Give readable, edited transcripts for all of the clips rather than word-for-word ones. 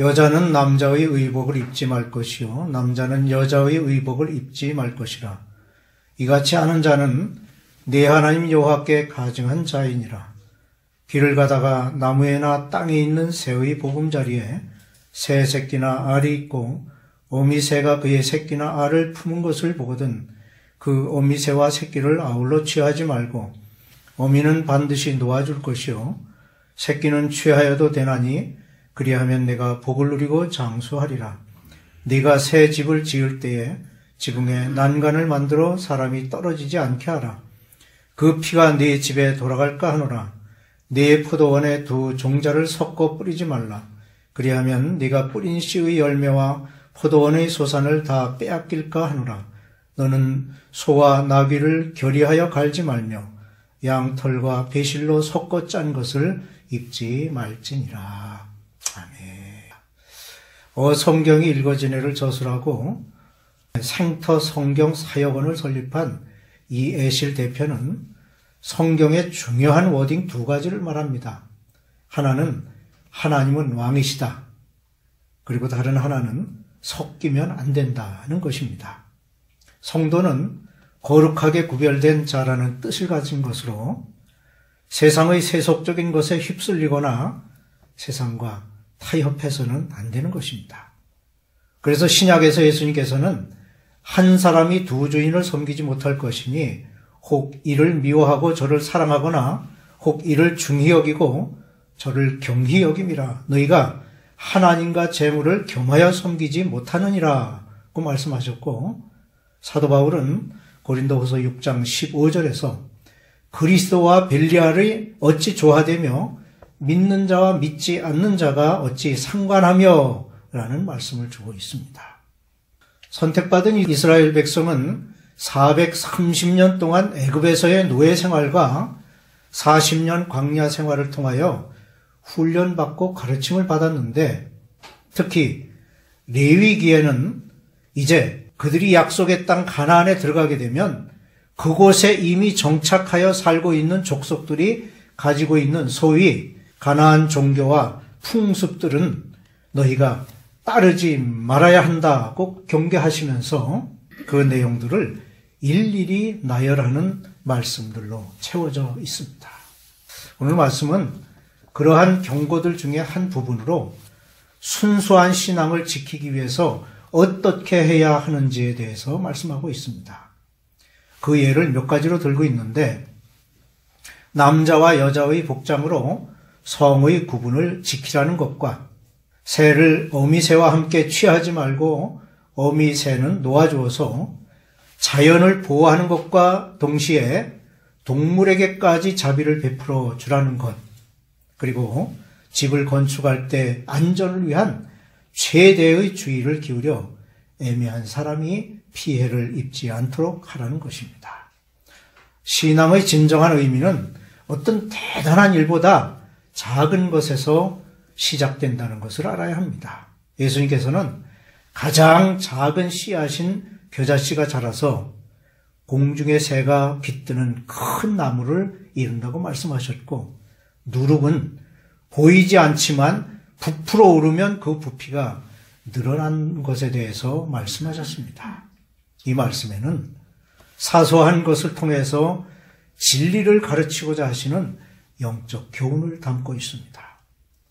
여자는 남자의 의복을 입지 말 것이요 남자는 여자의 의복을 입지 말 것이라. 이같이 하는 자는 네 하나님 여호와께 가증한 자이니라. 길을 가다가 나무에나 땅에 있는 새의 보금자리에 새 새끼나 알이 있고 어미새가 그의 새끼나 알을 품은 것을 보거든 그 어미새와 새끼를 아울러 취하지 말고 어미는 반드시 놓아줄 것이요 새끼는 취하여도 되나니 그리하면 내가 복을 누리고 장수하리라. 네가 새 집을 지을 때에 지붕에 난간을 만들어 사람이 떨어지지 않게 하라. 그 피가 네 집에 돌아갈까 하노라. 네 포도원에 두 종자를 섞어 뿌리지 말라. 그리하면 네가 뿌린 씨의 열매와 포도원의 소산을 다 빼앗길까 하노라. 너는 소와 나귀를 결의하여 갈지 말며 양털과 배실로 섞어 짠 것을 입지 말지니라. 아멘. 성경이 읽어지네를 저술하고 생터 성경 사역원을 설립한 이애실 대표는 성경의 중요한 워딩 두 가지를 말합니다. 하나는 하나님은 왕이시다. 그리고 다른 하나는 섞이면 안 된다는 것입니다. 성도는 거룩하게 구별된 자라는 뜻을 가진 것으로 세상의 세속적인 것에 휩쓸리거나 세상과 타협해서는 안 되는 것입니다. 그래서 신약에서 예수님께서는 한 사람이 두 주인을 섬기지 못할 것이니 혹 이를 미워하고 저를 사랑하거나 혹 이를 중히 여기고 저를 경히 여김이라. 너희가 하나님과 재물을 겸하여 섬기지 못하느니라고 말씀하셨고 사도 바울은 고린도후서 6장 15절에서 그리스도와 벨리알이 어찌 조화되며 믿는 자와 믿지 않는 자가 어찌 상관하며 라는 말씀을 주고 있습니다. 선택받은 이스라엘 백성은 430년 동안 애굽에서의 노예 생활과 40년 광야 생활을 통하여 훈련받고 가르침을 받았는데 특히 레위기에는 이제 그들이 약속의 땅 가나안에 들어가게 되면 그곳에 이미 정착하여 살고 있는 족속들이 가지고 있는 소위 가나안 종교와 풍습들은 너희가 따르지 말아야 한다고 경계하시면서 그 내용들을 일일이 나열하는 말씀들로 채워져 있습니다. 오늘 말씀은 그러한 경고들 중에 한 부분으로 순수한 신앙을 지키기 위해서 어떻게 해야 하는지에 대해서 말씀하고 있습니다. 그 예를 몇 가지로 들고 있는데 남자와 여자의 복장으로 성의 구분을 지키라는 것과 새를 어미새와 함께 취하지 말고 어미새는 놓아주어서 자연을 보호하는 것과 동시에 동물에게까지 자비를 베풀어 주라는 것, 그리고 집을 건축할 때 안전을 위한 최대의 주의를 기울여 애매한 사람이 피해를 입지 않도록 하라는 것입니다. 신앙의 진정한 의미는 어떤 대단한 일보다 작은 것에서 시작된다는 것을 알아야 합니다. 예수님께서는 가장 작은 씨앗인 겨자씨가 자라서 공중의 새가 깃드는 큰 나무를 이룬다고 말씀하셨고 누룩은 보이지 않지만 부풀어 오르면 그 부피가 늘어난 것에 대해서 말씀하셨습니다. 이 말씀에는 사소한 것을 통해서 진리를 가르치고자 하시는 영적 교훈을 담고 있습니다.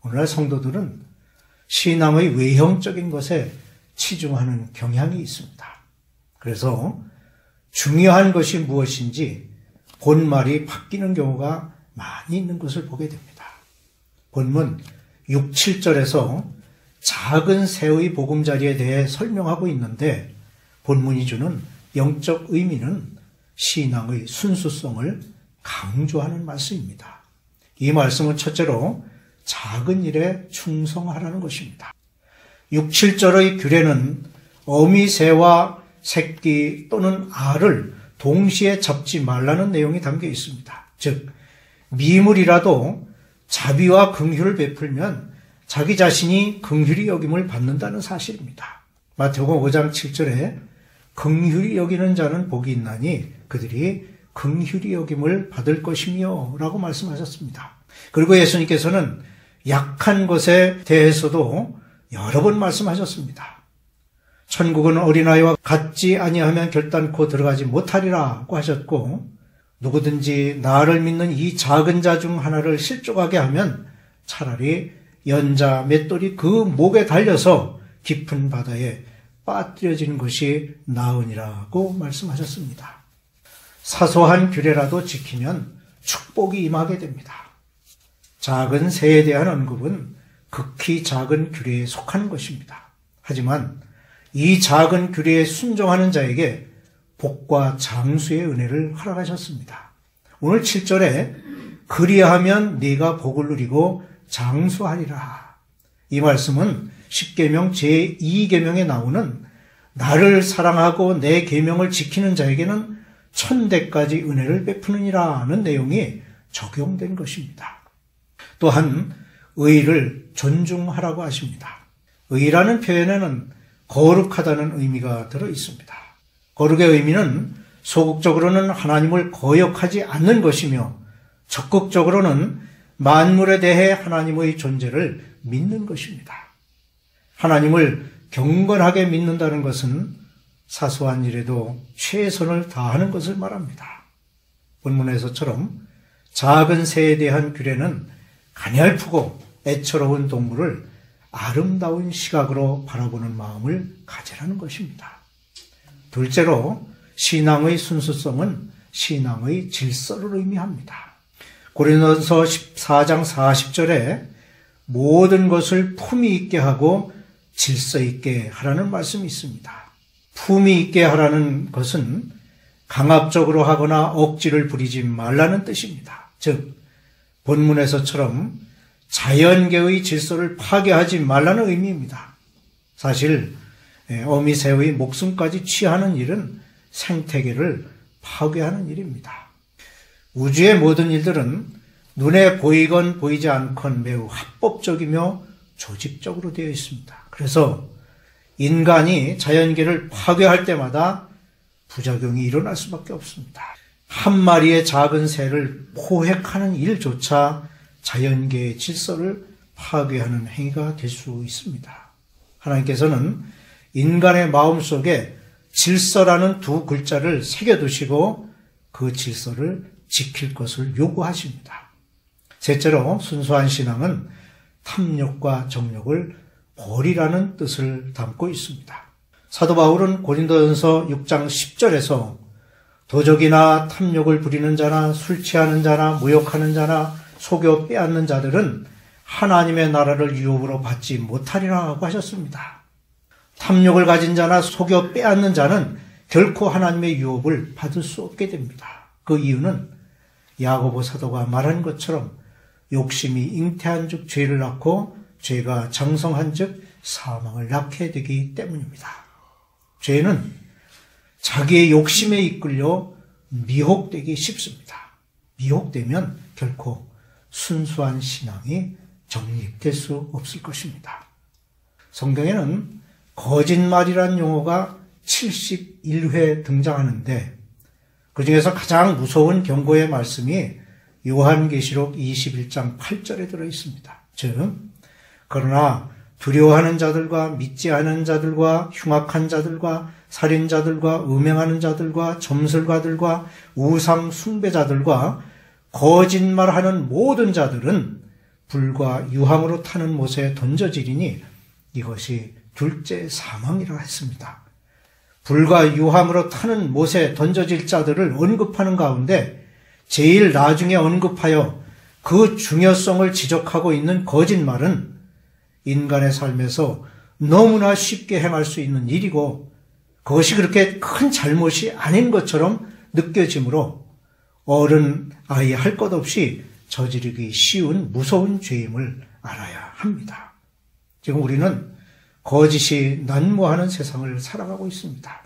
오늘날 성도들은 신앙의 외형적인 것에 치중하는 경향이 있습니다. 그래서 중요한 것이 무엇인지 본말이 바뀌는 경우가 많이 있는 것을 보게 됩니다. 본문 6, 7절에서 작은 새의 보금자리에 대해 설명하고 있는데 본문이 주는 영적 의미는 신앙의 순수성을 강조하는 말씀입니다. 이 말씀은 첫째로 작은 일에 충성하라는 것입니다. 6, 7절의 규례는 어미새와 새끼 또는 알을 동시에 잡지 말라는 내용이 담겨 있습니다. 즉 미물이라도 자비와 긍휼을 베풀면 자기 자신이 긍휼히 여김을 받는다는 사실입니다. 마태복음 5장 7절에 긍휼히 여기는 자는 복이 있나니 그들이 긍휼히 여김을 받을 것이며 라고 말씀하셨습니다. 그리고 예수님께서는 약한 것에 대해서도 여러 번 말씀하셨습니다. 천국은 어린아이와 같지 아니하면 결단코 들어가지 못하리라고 하셨고, 누구든지 나를 믿는 이 작은 자 중 하나를 실족하게 하면 차라리 연자 맷돌이 그 목에 달려서 깊은 바다에 빠뜨려지는 것이 나으니라고 말씀하셨습니다. 사소한 규례라도 지키면 축복이 임하게 됩니다. 작은 새에 대한 언급은 극히 작은 규례에 속하는 것입니다. 하지만 이 작은 규례에 순종하는 자에게 복과 장수의 은혜를 허락하셨습니다. 오늘 7절에 그리하면 네가 복을 누리고 장수하리라. 이 말씀은 십계명 제2계명에 나오는 나를 사랑하고 내 계명을 지키는 자에게는 천대까지 은혜를 베푸느니라는 내용이 적용된 것입니다. 또한 의를 존중하라고 하십니다. 의라는 표현에는 거룩하다는 의미가 들어 있습니다. 거룩의 의미는 소극적으로는 하나님을 거역하지 않는 것이며 적극적으로는 만물에 대해 하나님의 존재를 믿는 것입니다. 하나님을 경건하게 믿는다는 것은 사소한 일에도 최선을 다하는 것을 말합니다. 본문에서처럼 작은 새에 대한 규례는 가냘프고 애처로운 동물을 아름다운 시각으로 바라보는 마음을 가지라는 것입니다. 둘째로 신앙의 순수성은 신앙의 질서를 의미합니다. 고린도전서 14장 40절에 모든 것을 품위 있게 하고 질서 있게 하라는 말씀이 있습니다. 품위 있게 하라는 것은 강압적으로 하거나 억지를 부리지 말라는 뜻입니다. 즉 본문에서처럼 자연계의 질서를 파괴하지 말라는 의미입니다. 사실 어미새의 목숨까지 취하는 일은 생태계를 파괴하는 일입니다. 우주의 모든 일들은 눈에 보이건 보이지 않건 매우 합법적이며 조직적으로 되어 있습니다. 그래서 인간이 자연계를 파괴할 때마다 부작용이 일어날 수밖에 없습니다. 한 마리의 작은 새를 포획하는 일조차 자연계의 질서를 파괴하는 행위가 될 수 있습니다. 하나님께서는 인간의 마음속에 질서라는 두 글자를 새겨두시고 그 질서를 지킬 것을 요구하십니다. 셋째로 순수한 신앙은 탐욕과 정욕을 버리라는 뜻을 담고 있습니다. 사도 바울은 고린도전서 6장 10절에서 도적이나 탐욕을 부리는 자나 술 취하는 자나 모욕하는 자나 속여 빼앗는 자들은 하나님의 나라를 유업으로 받지 못하리라고 하셨습니다. 탐욕을 가진 자나 속여 빼앗는 자는 결코 하나님의 유업을 받을 수 없게 됩니다. 그 이유는 야고보 사도가 말한 것처럼 욕심이 잉태한 즉 죄를 낳고 죄가 장성한 즉 사망을 낳게 되기 때문입니다. 죄는 자기의 욕심에 이끌려 미혹되기 쉽습니다. 미혹되면 결코 순수한 신앙이 정립될 수 없을 것입니다. 성경에는 거짓말이란 용어가 71회 등장하는데 그 중에서 가장 무서운 경고의 말씀이 요한계시록 21장 8절에 들어있습니다. 즉 그러나 두려워하는 자들과 믿지 않은 자들과 흉악한 자들과 살인자들과 음행하는 자들과 점술가들과 우상 숭배자들과 거짓말하는 모든 자들은 불과 유황으로 타는 못에 던져지리니 이것이 둘째 사망이라 했습니다. 불과 유황으로 타는 못에 던져질 자들을 언급하는 가운데 제일 나중에 언급하여 그 중요성을 지적하고 있는 거짓말은 인간의 삶에서 너무나 쉽게 행할 수 있는 일이고 그것이 그렇게 큰 잘못이 아닌 것처럼 느껴지므로 어른 아이 할 것 없이 저지르기 쉬운 무서운 죄임을 알아야 합니다. 지금 우리는 거짓이 난무하는 세상을 살아가고 있습니다.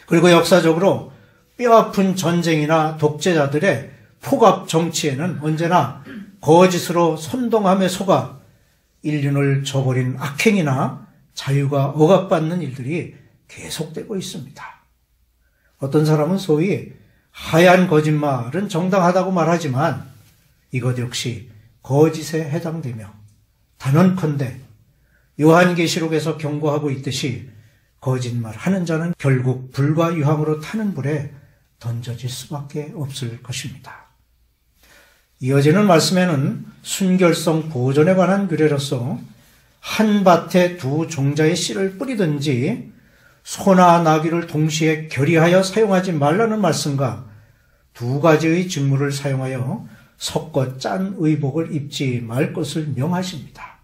그리고 역사적으로 뼈아픈 전쟁이나 독재자들의 폭압 정치에는 언제나 거짓으로 선동함에 속아 인륜을 저버린 악행이나 자유가 억압받는 일들이 계속되고 있습니다. 어떤 사람은 소위 하얀 거짓말은 정당하다고 말하지만 이것 역시 거짓에 해당되며 단언컨대 요한계시록에서 경고하고 있듯이 거짓말하는 자는 결국 불과 유황으로 타는 불에 던져질 수밖에 없을 것입니다. 이어지는 말씀에는 순결성 보존에 관한 규례로서 한 밭에 두 종자의 씨를 뿌리든지 소나 나귀를 동시에 결의하여 사용하지 말라는 말씀과 두 가지의 직물을 사용하여 섞어 짠 의복을 입지 말 것을 명하십니다.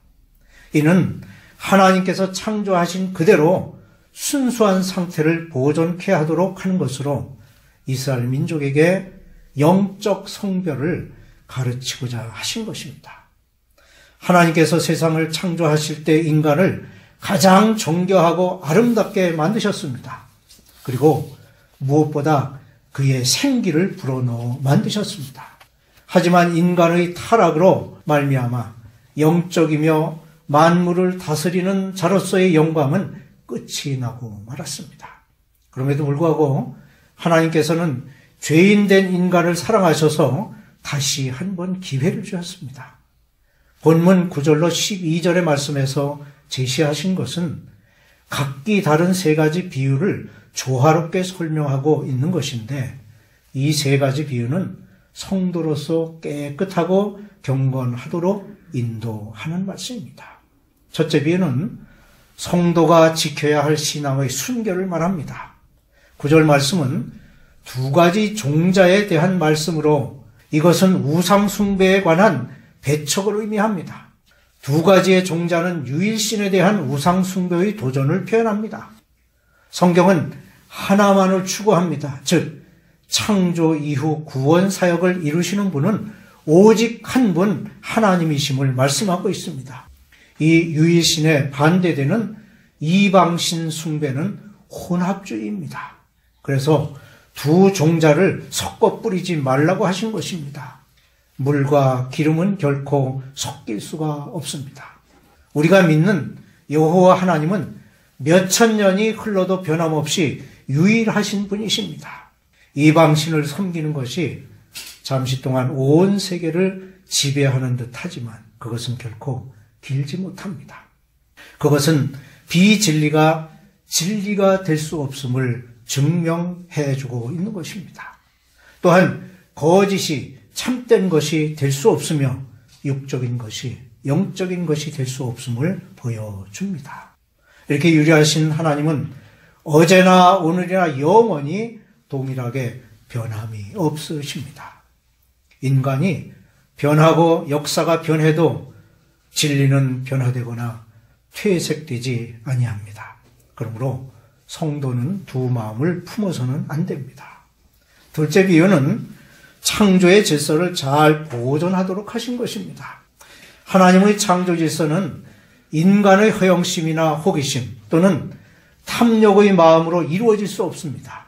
이는 하나님께서 창조하신 그대로 순수한 상태를 보존케 하도록 하는 것으로 이스라엘 민족에게 영적 성별을 가르치고자 하신 것입니다. 하나님께서 세상을 창조하실 때 인간을 가장 정교하고 아름답게 만드셨습니다. 그리고 무엇보다 그의 생기를 불어넣어 만드셨습니다. 하지만 인간의 타락으로 말미암아 영적이며 만물을 다스리는 자로서의 영광은 끝이 나고 말았습니다. 그럼에도 불구하고 하나님께서는 죄인된 인간을 사랑하셔서 다시 한 번 기회를 주셨습니다. 본문 9절로 12절의 말씀에서 제시하신 것은 각기 다른 세 가지 비유를 조화롭게 설명하고 있는 것인데 이 세 가지 비유는 성도로서 깨끗하고 경건하도록 인도하는 말씀입니다. 첫째 비유는 성도가 지켜야 할 신앙의 순결을 말합니다. 9절 말씀은 두 가지 종자에 대한 말씀으로 이것은 우상 숭배에 관한 배척을 의미합니다. 두 가지의 종자는 유일신에 대한 우상 숭배의 도전을 표현합니다. 성경은 하나만을 추구합니다. 즉 창조 이후 구원 사역을 이루시는 분은 오직 한 분 하나님이심을 말씀하고 있습니다. 이 유일신에 반대되는 이방신 숭배는 혼합주의입니다. 그래서 두 종자를 섞어 뿌리지 말라고 하신 것입니다. 물과 기름은 결코 섞일 수가 없습니다. 우리가 믿는 여호와 하나님은 몇천 년이 흘러도 변함없이 유일하신 분이십니다. 이방신을 섬기는 것이 잠시 동안 온 세계를 지배하는 듯 하지만 그것은 결코 길지 못합니다. 그것은 비진리가 진리가 될 수 없음을 증명해주고 있는 것입니다. 또한 거짓이 참된 것이 될 수 없으며 육적인 것이 영적인 것이 될 수 없음을 보여줍니다. 이렇게 유리하신 하나님은 어제나 오늘이나 영원히 동일하게 변함이 없으십니다. 인간이 변하고 역사가 변해도 진리는 변화되거나 퇴색되지 아니합니다. 그러므로 성도는 두 마음을 품어서는 안 됩니다. 둘째 비유는 창조의 질서를 잘 보존하도록 하신 것입니다. 하나님의 창조 질서는 인간의 허영심이나 호기심 또는 탐욕의 마음으로 이루어질 수 없습니다.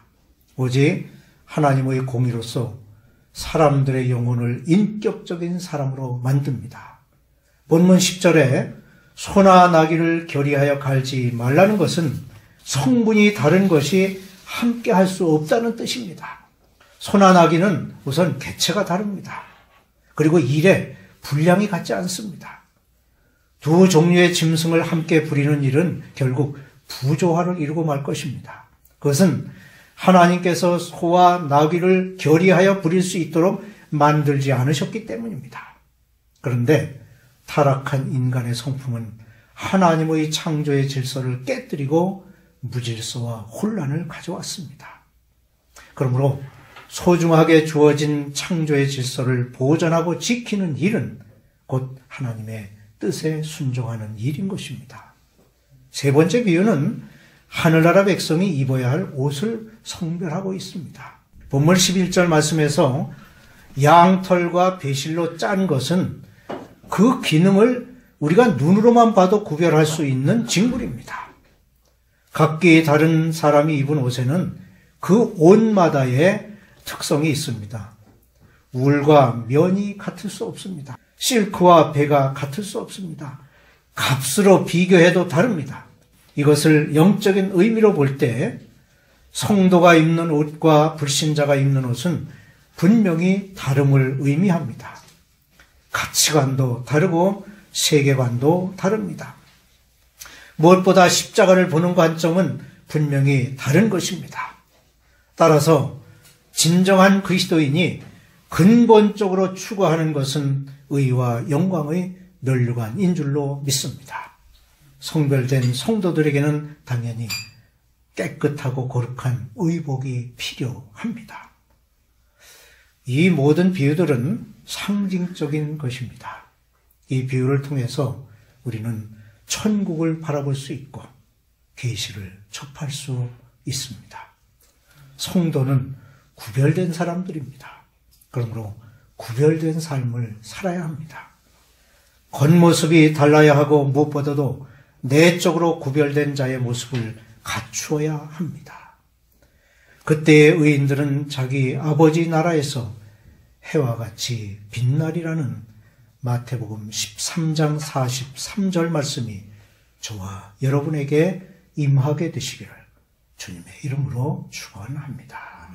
오직 하나님의 공의로서 사람들의 영혼을 인격적인 사람으로 만듭니다. 본문 10절에 소나 나귀를 결의하여 갈지 말라는 것은 성분이 다른 것이 함께 할 수 없다는 뜻입니다. 소나 나귀는 우선 개체가 다릅니다. 그리고 일에 분량이 같지 않습니다. 두 종류의 짐승을 함께 부리는 일은 결국 부조화를 이루고 말 것입니다. 그것은 하나님께서 소와 나귀를 결의하여 부릴 수 있도록 만들지 않으셨기 때문입니다. 그런데 타락한 인간의 성품은 하나님의 창조의 질서를 깨뜨리고 무질서와 혼란을 가져왔습니다. 그러므로 소중하게 주어진 창조의 질서를 보존하고 지키는 일은 곧 하나님의 뜻에 순종하는 일인 것입니다. 세 번째 비유는 하늘나라 백성이 입어야 할 옷을 성별하고 있습니다. 본문 11절 말씀에서 양털과 배실로 짠 것은 그 기능을 우리가 눈으로만 봐도 구별할 수 있는 직물입니다. 각기 다른 사람이 입은 옷에는 그 옷마다의 특성이 있습니다. 울과 면이 같을 수 없습니다. 실크와 배가 같을 수 없습니다. 값으로 비교해도 다릅니다. 이것을 영적인 의미로 볼 때 성도가 입는 옷과 불신자가 입는 옷은 분명히 다름을 의미합니다. 가치관도 다르고 세계관도 다릅니다. 무엇보다 십자가를 보는 관점은 분명히 다른 것입니다. 따라서 진정한 그리스도인이 근본적으로 추구하는 것은 의와 영광의 면류관인 줄로 믿습니다. 성별된 성도들에게는 당연히 깨끗하고 거룩한 의복이 필요합니다. 이 모든 비유들은 상징적인 것입니다. 이 비유를 통해서 우리는 천국을 바라볼 수 있고 계시를 접할 수 있습니다. 성도는 구별된 사람들입니다. 그러므로 구별된 삶을 살아야 합니다. 겉모습이 달라야 하고 무엇보다도 내적으로 구별된 자의 모습을 갖추어야 합니다. 그때의 의인들은 자기 아버지 나라에서 해와 같이 빛나리라는 마태복음 13장 43절 말씀이 저와 여러분에게 임하게 되시기를 주님의 이름으로 축원합니다.